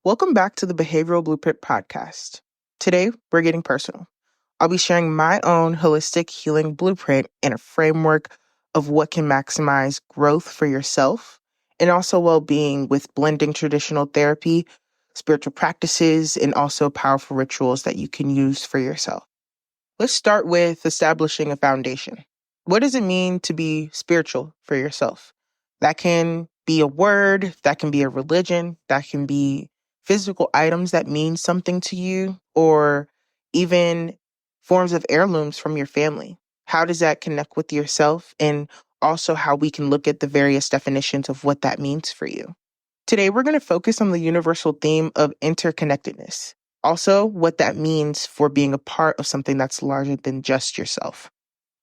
Welcome back to the Behavioral Blueprint Podcast. Today, we're getting personal. I'll be sharing my own holistic healing blueprint and a framework of what can maximize growth for yourself and also well-being with blending traditional therapy, spiritual practices, and also powerful rituals that you can use for yourself. Let's start with establishing a foundation. What does it mean to be spiritual for yourself? That can be a word, that can be a religion, that can be physical items that mean something to you, or even forms of heirlooms from your family. How does that connect with yourself? And also how we can look at the various definitions of what that means for you. Today, we're going to focus on the universal theme of interconnectedness. Also, what that means for being a part of something that's larger than just yourself.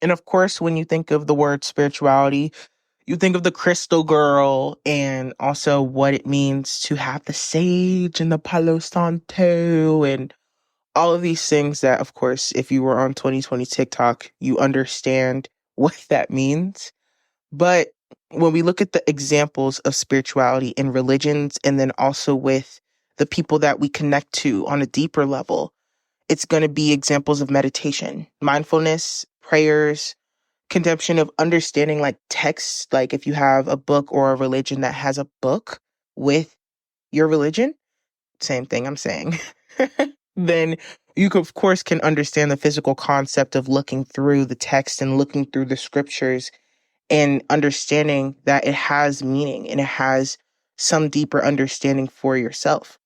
And of course, when you think of the word spirituality, you think of the crystal girl and also what it means to have the sage and the Palo Santo and all of these things that, of course, if you were on 2020 TikTok, you understand what that means. But when we look at the examples of spirituality in religions and then also with the people that we connect to on a deeper level, it's going to be examples of meditation, mindfulness, prayers, consumption of understanding like texts. Like if you have a book or a religion that has a book with your religion, same thing I'm saying, then you of course can understand the physical concept of looking through the text and looking through the scriptures and understanding that it has meaning and it has some deeper understanding for yourself.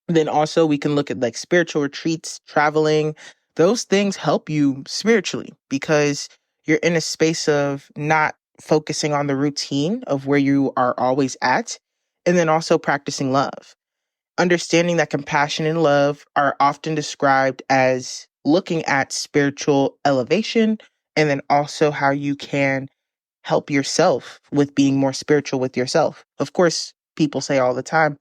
Then also we can look at like spiritual retreats, traveling. Those things help you spiritually because you're in a space of not focusing on the routine of where you are always at, and then also practicing love. Understanding that compassion and love are often described as looking at spiritual elevation, and then also how you can help yourself with being more spiritual with yourself. Of course, people say all the time,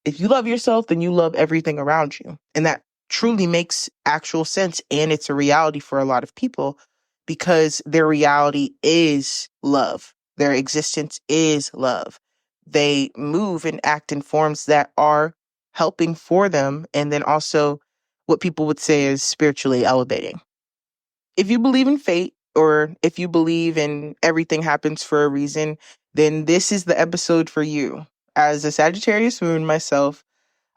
if you love yourself, then you love everything around you. And that truly makes actual sense. And it's a reality for a lot of people because their reality is love. Their existence is love. They move and act in forms that are helping for them. And then also what people would say is spiritually elevating. If you believe in fate or if you believe in everything happens for a reason, then this is the episode for you. As a Sagittarius moon myself,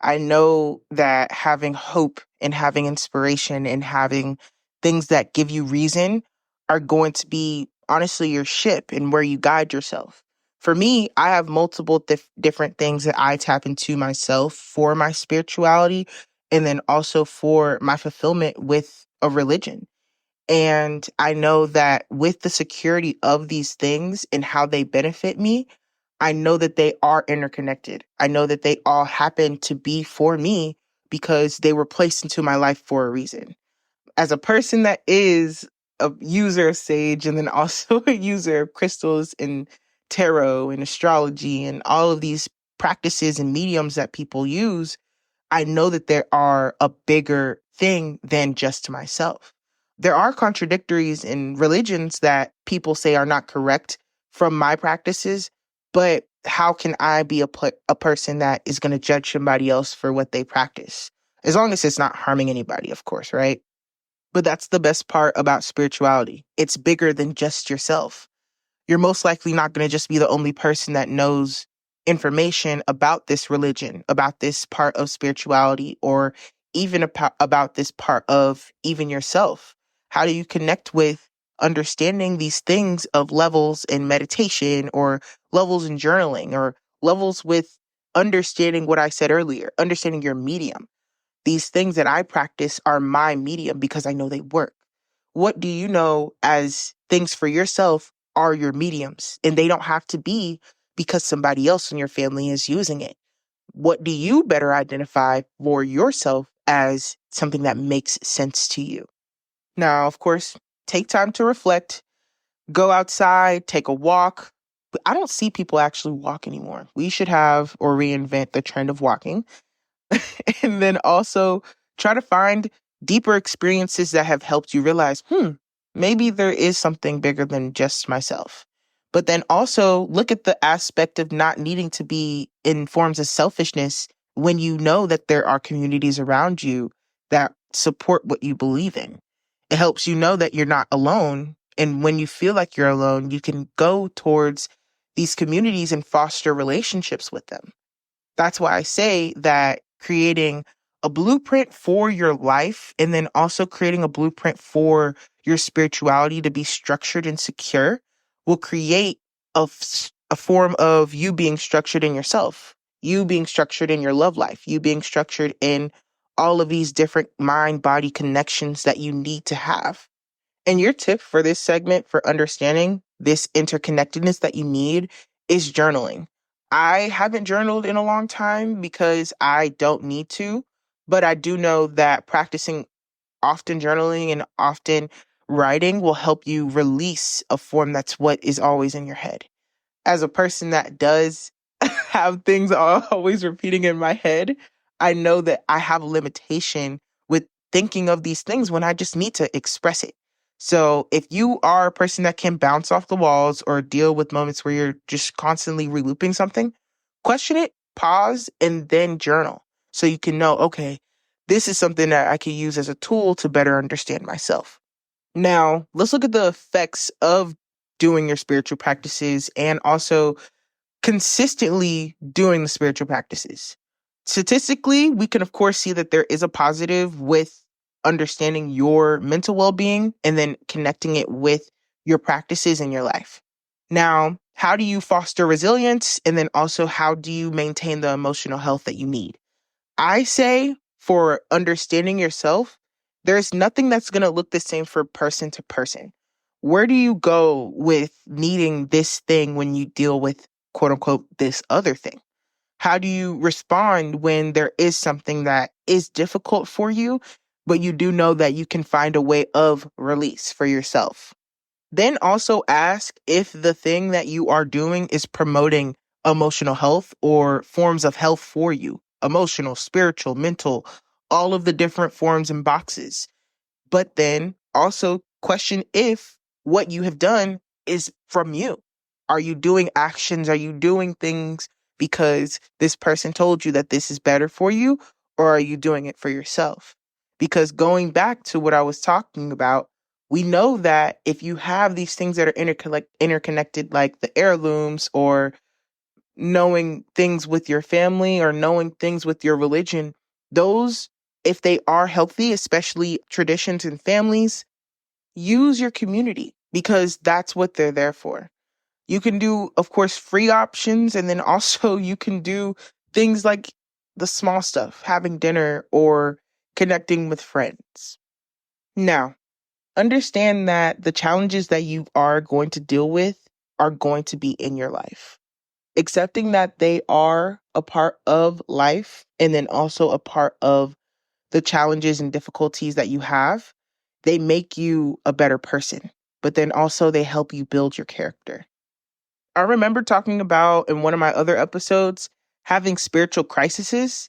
I know that having hope and having inspiration and having things that give you reason are going to be honestly your ship and where you guide yourself. For me, I have multiple different things that I tap into myself for my spirituality and then also for my fulfillment with a religion. And I know that with the security of these things and how they benefit me, I know that they are interconnected. I know that they all happen to be for me because they were placed into my life for a reason. As a person that is a user of sage and then also a user of crystals and tarot and astrology and all of these practices and mediums that people use, I know that there are a bigger thing than just myself. There are contradictories in religions that people say are not correct from my practices, but how can I be a person that is going to judge somebody else for what they practice? As long as it's not harming anybody, of course, right? But that's the best part about spirituality. It's bigger than just yourself. You're most likely not going to just be the only person that knows information about this religion, about this part of spirituality, or even about this part of even yourself. How do you connect with understanding these things of levels in meditation or levels in journaling or levels with understanding what I said earlier, understanding your medium? These things that I practice are my medium because I know they work. What do you know as things for yourself are your mediums? And they don't have to be because somebody else in your family is using it. What do you better identify for yourself as something that makes sense to you? Now, of course, take time to reflect, go outside, take a walk. But I don't see people actually walk anymore. We should have or reinvent the trend of walking. And then also try to find deeper experiences that have helped you realize, maybe there is something bigger than just myself. But then also look at the aspect of not needing to be in forms of selfishness when you know that there are communities around you that support what you believe in. It helps you know that you're not alone. And when you feel like you're alone, you can go towards these communities and foster relationships with them. That's why I say that creating a blueprint for your life and then also creating a blueprint for your spirituality to be structured and secure will create a form of you being structured in yourself, you being structured in your love life, you being structured in all of these different mind body connections that you need to have. And your tip for this segment for understanding this interconnectedness that you need is journaling. I haven't journaled in a long time because I don't need to, but I do know that practicing often journaling and often writing will help you release a form that's what is always in your head. As a person that does have things always repeating in my head, I know that I have a limitation with thinking of these things when I just need to express it. So if you are a person that can bounce off the walls or deal with moments where you're just constantly relooping something, question it, pause, and then journal. So you can know, okay, this is something that I can use as a tool to better understand myself. Now, let's look at the effects of doing your spiritual practices and also consistently doing the spiritual practices. Statistically, we can, of course, see that there is a positive with understanding your mental well being and then connecting it with your practices in your life. Now, how do you foster resilience? And then also, how do you maintain the emotional health that you need? I say for understanding yourself, there's nothing that's going to look the same for person to person. Where do you go with needing this thing when you deal with quote unquote this other thing? How do you respond when there is something that is difficult for you, but you do know that you can find a way of release for yourself? Then also ask if the thing that you are doing is promoting emotional health or forms of health for you, emotional, spiritual, mental, all of the different forms and boxes. But then also question if what you have done is from you. Are you doing actions? Are you doing things because this person told you that this is better for you? Or are you doing it for yourself? Because going back to what I was talking about, we know that if you have these things that are interconnected, like the heirlooms or knowing things with your family or knowing things with your religion, those, if they are healthy, especially traditions and families, use your community because that's what they're there for. You can do, of course, free options, and then also you can do things like the small stuff, having dinner or connecting with friends. Now, understand that the challenges that you are going to deal with are going to be in your life. Accepting that they are a part of life and then also a part of the challenges and difficulties that you have, they make you a better person, but then also they help you build your character. I remember talking about in one of my other episodes having spiritual crises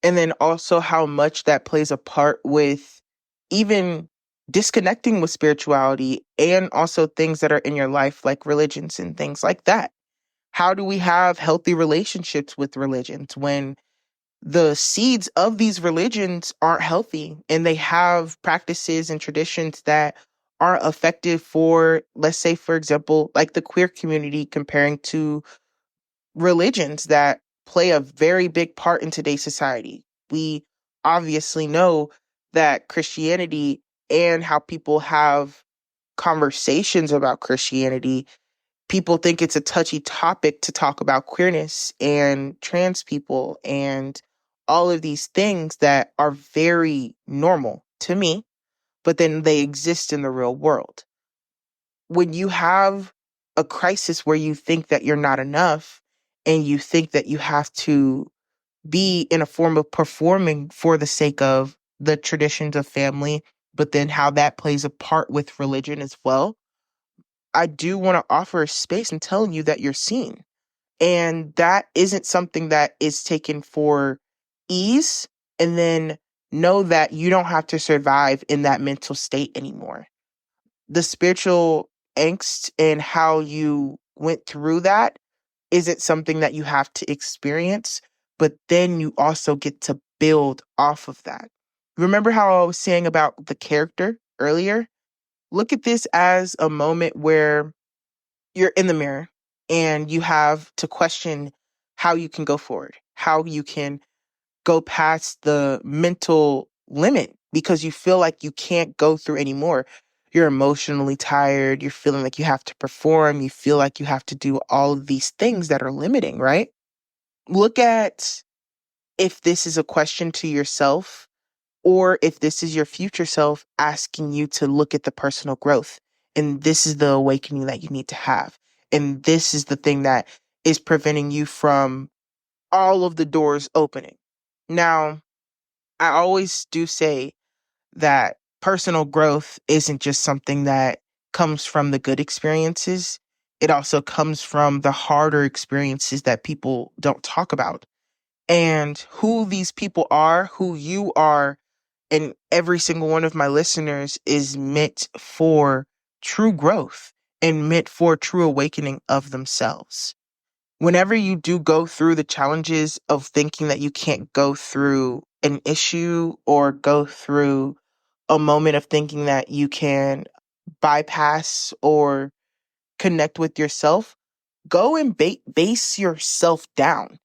and then also how much that plays a part with even disconnecting with spirituality and also things that are in your life like religions and things like that. How do we have healthy relationships with religions when the seeds of these religions aren't healthy and they have practices and traditions that aren't effective for, let's say, for example, like the queer community comparing to religions that play a very big part in today's society? We obviously know that Christianity and how people have conversations about Christianity, people think it's a touchy topic to talk about queerness and trans people and all of these things that are very normal to me, but then they exist in the real world. When you have a crisis where you think that you're not enough and you think that you have to be in a form of performing for the sake of the traditions of family, but then how that plays a part with religion as well, I do want to offer a space and telling you that you're seen. And that isn't something that is taken for ease. And then know that you don't have to survive in that mental state anymore. The spiritual angst and how you went through that isn't something that you have to experience, but then you also get to build off of that. Remember how I was saying about the character earlier? Look at this as a moment where you're in the mirror and you have to question how you can go forward, how you can go past the mental limit because you feel like you can't go through anymore. You're emotionally tired. You're feeling like you have to perform. You feel like you have to do all of these things that are limiting, right? Look at if this is a question to yourself or if this is your future self asking you to look at the personal growth. And this is the awakening that you need to have. And this is the thing that is preventing you from all of the doors opening. Now, I always do say that personal growth isn't just something that comes from the good experiences. It also comes from the harder experiences that people don't talk about. And who these people are, who you are, and every single one of my listeners is meant for true growth and meant for true awakening of themselves. Whenever you do go through the challenges of thinking that you can't go through an issue or go through a moment of thinking that you can bypass or connect with yourself, go and base yourself down.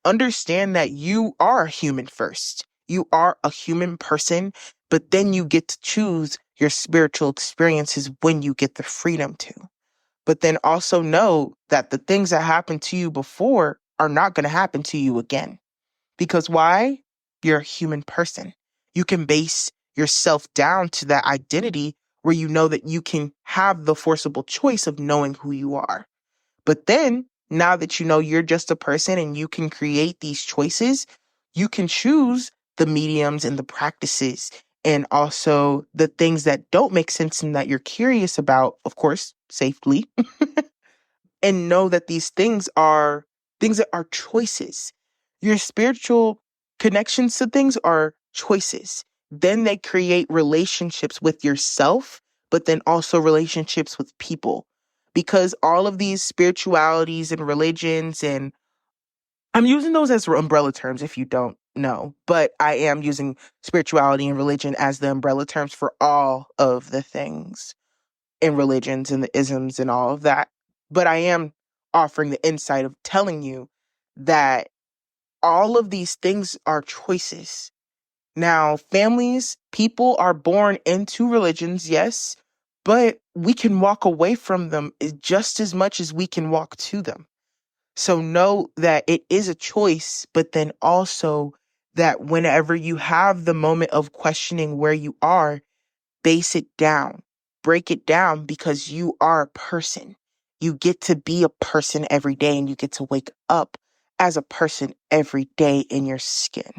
Understand that you are human first. You are a human person, but then you get to choose your spiritual experiences when you get the freedom to. But then also know that the things that happened to you before are not going to happen to you again. Because why? You're a human person. You can base yourself down to that identity where you know that you can have the forcible choice of knowing who you are. But then, now that you know you're just a person and you can create these choices, you can choose the mediums and the practices and also the things that don't make sense and that you're curious about, of course, safely, and know that these things that are choices. Your spiritual connections to things are choices. Then they create relationships with yourself, but then also relationships with people. Because all of these spiritualities and religions, and I'm using those as umbrella terms if you don't know, but I am using spirituality and religion as the umbrella terms for all of the things in religions and the isms and all of that. But I am offering the insight of telling you that all of these things are choices. Now, families, people are born into religions, yes, but we can walk away from them just as much as we can walk to them. So know that it is a choice, but then also that whenever you have the moment of questioning where you are, base it down, break it down because you are a person. You get to be a person every day and you get to wake up as a person every day in your skin.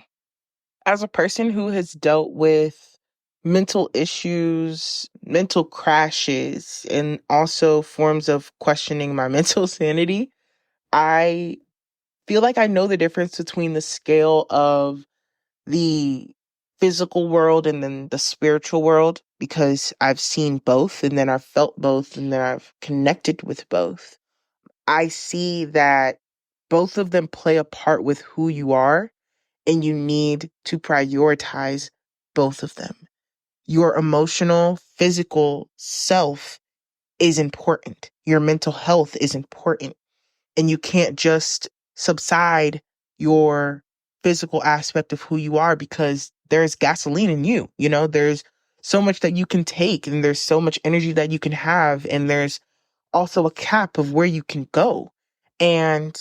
As a person who has dealt with mental issues, mental crashes, and also forms of questioning my mental sanity, I feel like I know the difference between the scale of the physical world and then the spiritual world because I've seen both and then I've felt both and then I've connected with both. I see that both of them play a part with who you are and you need to prioritize both of them. Your emotional, physical self is important. Your mental health is important. And you can't just subside your physical aspect of who you are because there's gasoline in you. You know, there's so much that you can take and there's so much energy that you can have. And there's also a cap of where you can go. And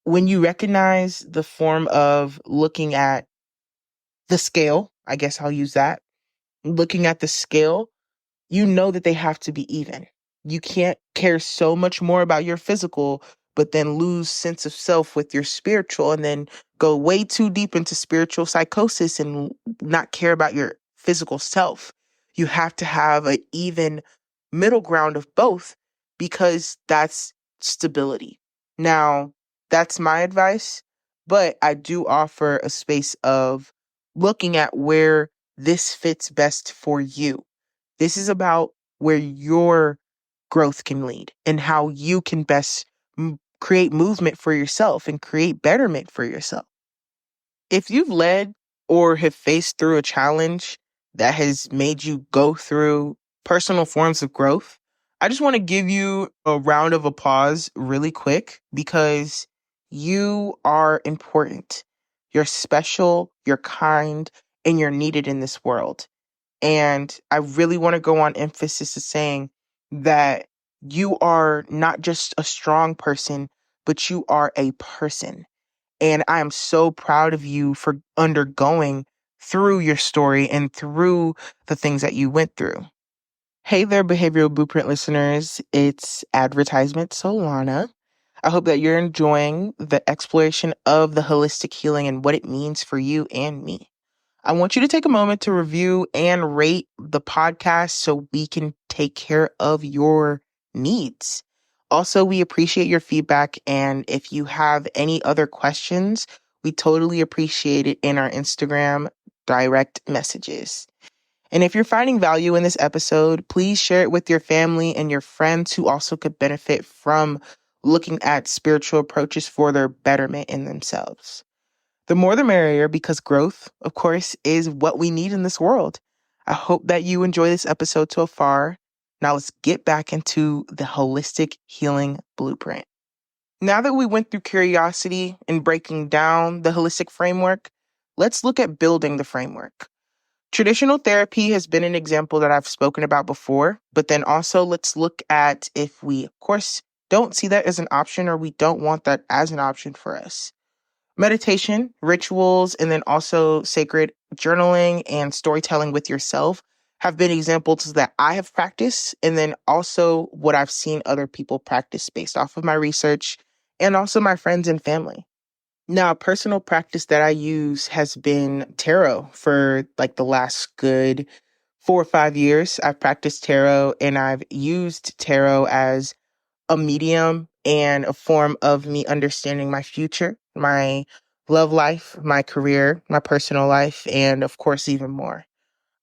when you recognize the form of looking at the scale, I guess I'll use that, looking at the scale, you know that they have to be even. You can't care so much more about your physical, but then lose sense of self with your spiritual and then go way too deep into spiritual psychosis and not care about your physical self. You have to have an even middle ground of both because that's stability. Now, that's my advice, but I do offer a space of looking at where this fits best for you. This is about where your growth can lead and how you can best create movement for yourself and create betterment for yourself. If you've led or have faced through a challenge that has made you go through personal forms of growth, I just want to give you a round of applause really quick because you are important. You're special, you're kind, and you're needed in this world. And I really want to go on emphasis of saying that you are not just a strong person, but you are a person. And I am so proud of you for undergoing through your story and through the things that you went through. Hey there, Behavioral Blueprint listeners. It's advertisement Solana. I hope that you're enjoying the exploration of the holistic healing and what it means for you and me. I want you to take a moment to review and rate the podcast so we can take care of your needs. Also, we appreciate your feedback. And if you have any other questions, we totally appreciate it in our Instagram direct messages. And if you're finding value in this episode, please share it with your family and your friends who also could benefit from looking at spiritual approaches for their betterment in themselves. The more the merrier, because growth, of course, is what we need in this world. I hope that you enjoy this episode so far. Now let's get back into the holistic healing blueprint. Now that we went through curiosity and breaking down the holistic framework, let's look at building the framework. Traditional therapy has been an example that I've spoken about before, but then also let's look at if we, of course, don't see that as an option or we don't want that as an option for us. Meditation, rituals, and then also sacred journaling and storytelling with yourself have been examples that I have practiced, and then also what I've seen other people practice based off of my research and also my friends and family. Now, a personal practice that I use has been tarot for like the last good 4 or 5 years. I've practiced tarot and I've used tarot as a medium and a form of me understanding my future, my love life, my career, my personal life, and of course, even more.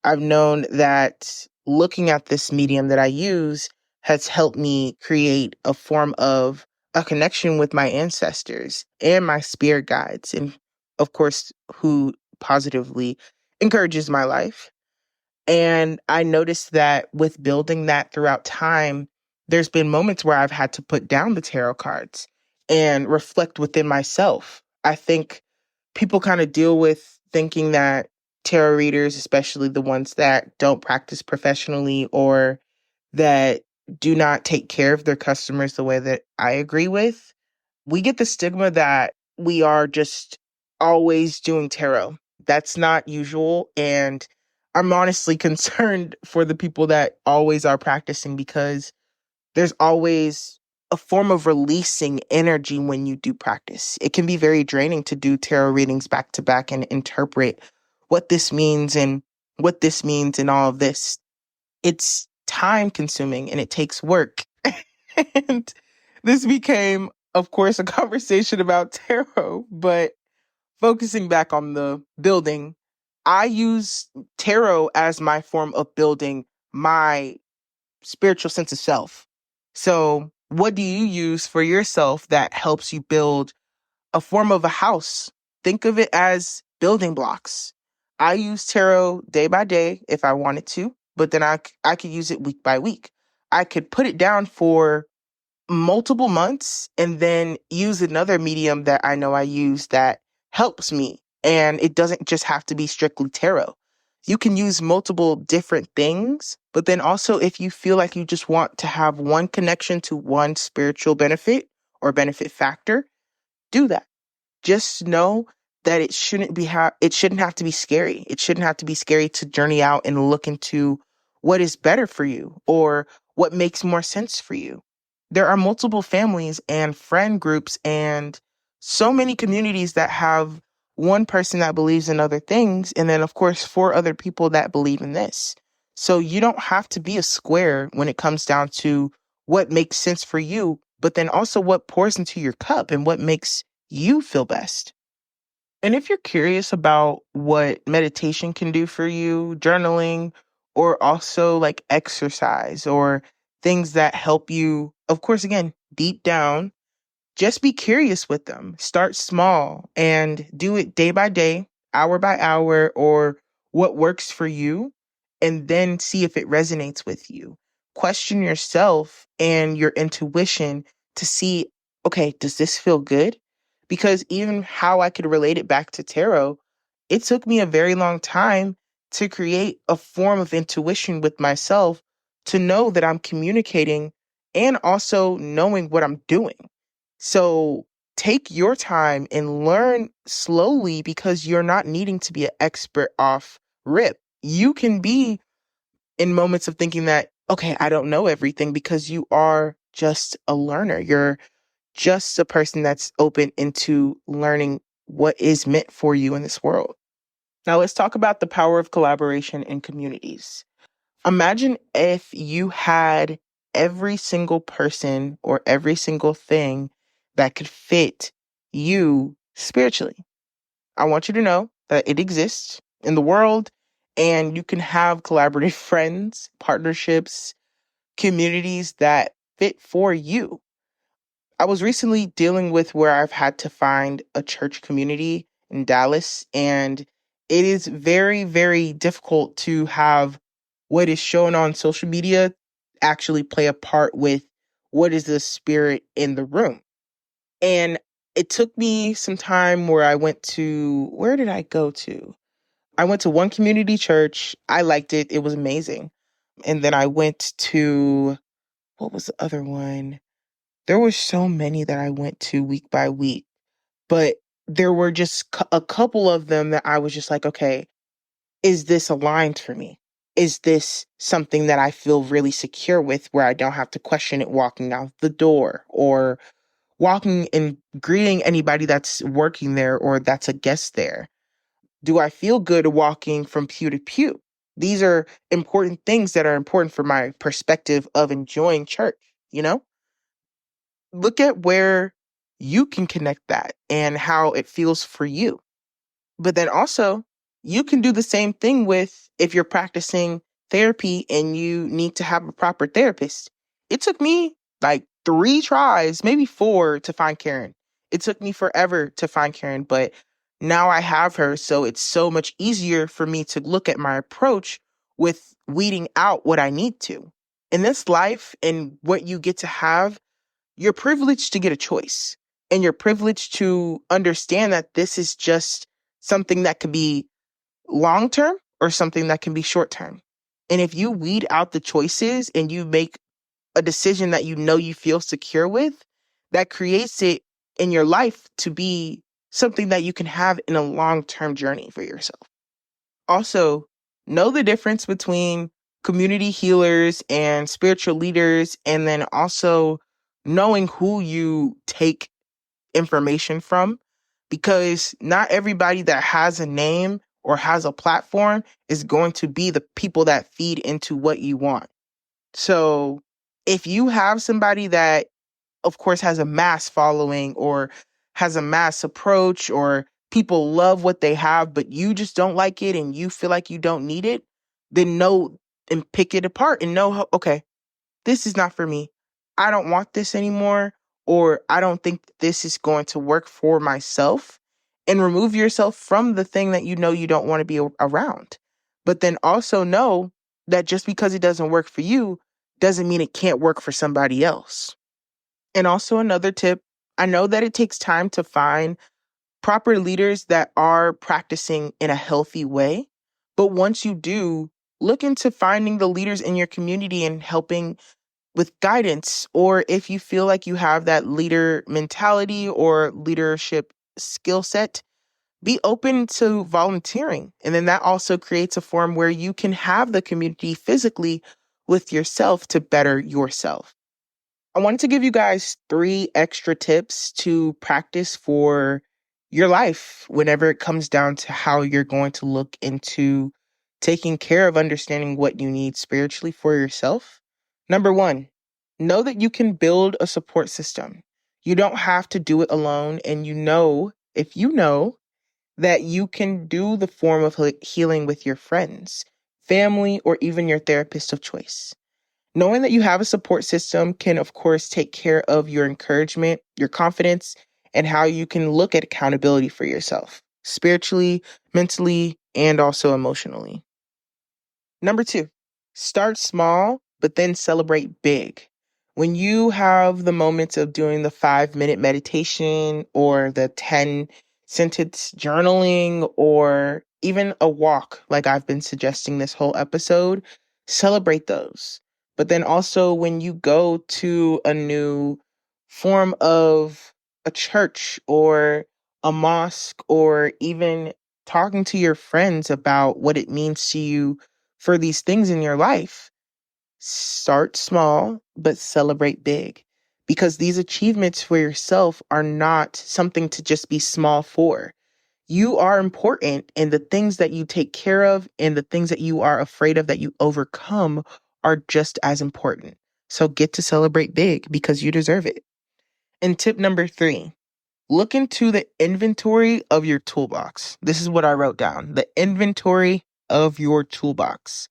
I've known that looking at this medium that I use has helped me create a form of a connection with my ancestors and my spirit guides, and of course, who positively encourages my life. And I noticed that with building that throughout time, there's been moments where I've had to put down the tarot cards and reflect within myself. I think people kind of deal with thinking that tarot readers, especially the ones that don't practice professionally or that do not take care of their customers the way that I agree with, we get the stigma that we are just always doing tarot. That's not usual. And I'm honestly concerned for the people that always are practicing because there's always a form of releasing energy when you do practice. It can be very draining to do tarot readings back to back and interpret what this means and what this means and all of this. It's time consuming and it takes work. And this became, of course, a conversation about tarot, but focusing back on the building, I use tarot as my form of building my spiritual sense of self. So, what do you use for yourself that helps you build a form of a house? Think of it as building blocks. I use tarot day by day if I wanted to, but then I could use it week by week. I could put it down for multiple months and then use another medium that I know I use that helps me. And it doesn't just have to be strictly tarot. You can use multiple different things, but then also if you feel like you just want to have one connection to one spiritual benefit or benefit factor, do that. Just know that it shouldn't have to be scary. It shouldn't have to be scary to journey out and look into what is better for you or what makes more sense for you. There are multiple families and friend groups and so many communities that have one person that believes in other things and then of course four other people that believe in this. So you don't have to be a square when it comes down to what makes sense for you, but then also what pours into your cup and what makes you feel best. And if you're curious about what meditation can do for you, journaling, or also like exercise or things that help you, of course, again, deep down, just be curious with them. Start small and do it day by day, hour by hour, or what works for you, and then see if it resonates with you. Question yourself and your intuition to see, okay, does this feel good? Because even how I could relate it back to tarot, it took me a very long time to create a form of intuition with myself to know that I'm communicating and also knowing what I'm doing. So take your time and learn slowly because you're not needing to be an expert off rip. You can be in moments of thinking that, okay, I don't know everything because you are just a learner. You're just a person that's open into learning what is meant for you in this world. Now let's talk about the power of collaboration in communities. Imagine if you had every single person or every single thing that could fit you spiritually. I want you to know that it exists in the world and you can have collaborative friends, partnerships, communities that fit for you. I was recently dealing with where I've had to find a church community in Dallas, and it is very, very difficult to have what is shown on social media actually play a part with what is the spirit in the room. And it took me some time where where did I go to? I went to one community church. I liked it. It was amazing. And then I went to, what was the other one? There were so many that I went to week by week, but there were just a couple of them that I was just like, okay, is this aligned for me? Is this something that I feel really secure with where I don't have to question it walking out the door or walking and greeting anybody that's working there or that's a guest there? Do I feel good walking from pew to pew? These are important things that are important for my perspective of enjoying church, you know? Look at where you can connect that and how it feels for you. But then also, you can do the same thing with if you're practicing therapy and you need to have a proper therapist. It took me like 3 tries, maybe 4, to find Karen. It took me forever to find Karen, but now I have her. So it's so much easier for me to look at my approach with weeding out what I need to. In this life and what you get to have, you're privileged to get a choice and you're privileged to understand that this is just something that could be long term or something that can be short term. And if you weed out the choices and you make a decision that you know you feel secure with, that creates it in your life to be something that you can have in a long term journey for yourself. Also, know the difference between community healers and spiritual leaders, and then also knowing who you take information from, because not everybody that has a name or has a platform is going to be the people that feed into what you want. So if you have somebody that, of course, has a mass following or has a mass approach, or people love what they have, but you just don't like it and you feel like you don't need it, then know and pick it apart and know, okay, this is not for me. I don't want this anymore, or I don't think this is going to work for myself. And remove yourself from the thing that you know you don't want to be around. But then also know that just because it doesn't work for you doesn't mean it can't work for somebody else. And also another tip, I know that it takes time to find proper leaders that are practicing in a healthy way. But once you do, look into finding the leaders in your community and helping with guidance. Or if you feel like you have that leader mentality or leadership skill set, be open to volunteering. And then that also creates a form where you can have the community physically with yourself to better yourself. I wanted to give you guys 3 extra tips to practice for your life whenever it comes down to how you're going to look into taking care of understanding what you need spiritually for yourself. Number 1, know that you can build a support system. You don't have to do it alone. And if you know that you can do the form of healing with your friends, family, or even your therapist of choice. Knowing that you have a support system can, of course, take care of your encouragement, your confidence, and how you can look at accountability for yourself, spiritually, mentally, and also emotionally. Number 2, start small, but then celebrate big. When you have the moments of doing the 5-minute meditation or the 10-sentence journaling or even a walk, like I've been suggesting this whole episode, celebrate those. But then also when you go to a new form of a church or a mosque or even talking to your friends about what it means to you for these things in your life, start small, but celebrate big. Because these achievements for yourself are not something to just be small for. You are important, and the things that you take care of and the things that you are afraid of that you overcome are just as important. So get to celebrate big because you deserve it. And tip number 3, look into the inventory of your toolbox. This is what I wrote down: the inventory of your toolbox.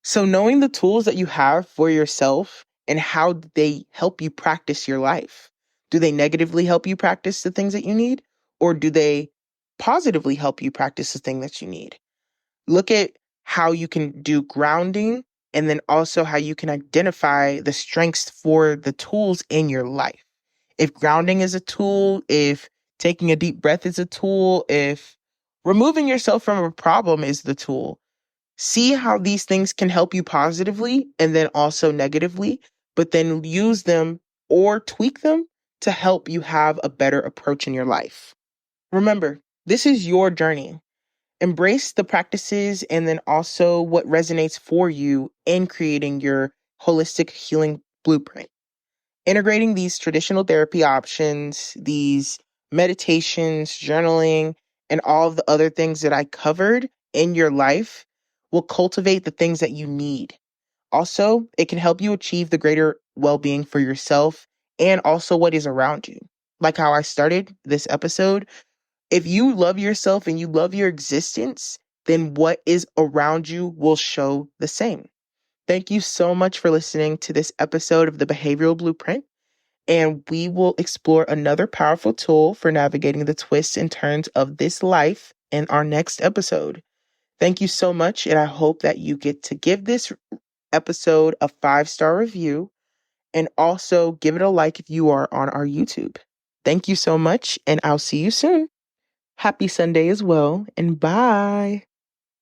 So knowing the tools that you have for yourself and how they help you practice your life. Do they negatively help you practice the things that you need? Or do they positively help you practice the thing that you need? Look at how you can do grounding and then also how you can identify the strengths for the tools in your life. If grounding is a tool, if taking a deep breath is a tool, if removing yourself from a problem is the tool, see how these things can help you positively and then also negatively, but then use them or tweak them to help you have a better approach in your life. Remember, this is your journey. Embrace the practices and then also what resonates for you in creating your holistic healing blueprint. Integrating these traditional therapy options, these meditations, journaling, and all of the other things that I covered in your life will cultivate the things that you need. Also, it can help you achieve the greater well-being for yourself and also what is around you. Like how I started this episode, if you love yourself and you love your existence, then what is around you will show the same. Thank you so much for listening to this episode of the Behavioral Blueprint, and we will explore another powerful tool for navigating the twists and turns of this life in our next episode. Thank you so much, and I hope that you get to give this episode a 5-star review and also give it a like if you are on our YouTube. Thank you so much, and I'll see you soon. Happy Sunday as well, and bye.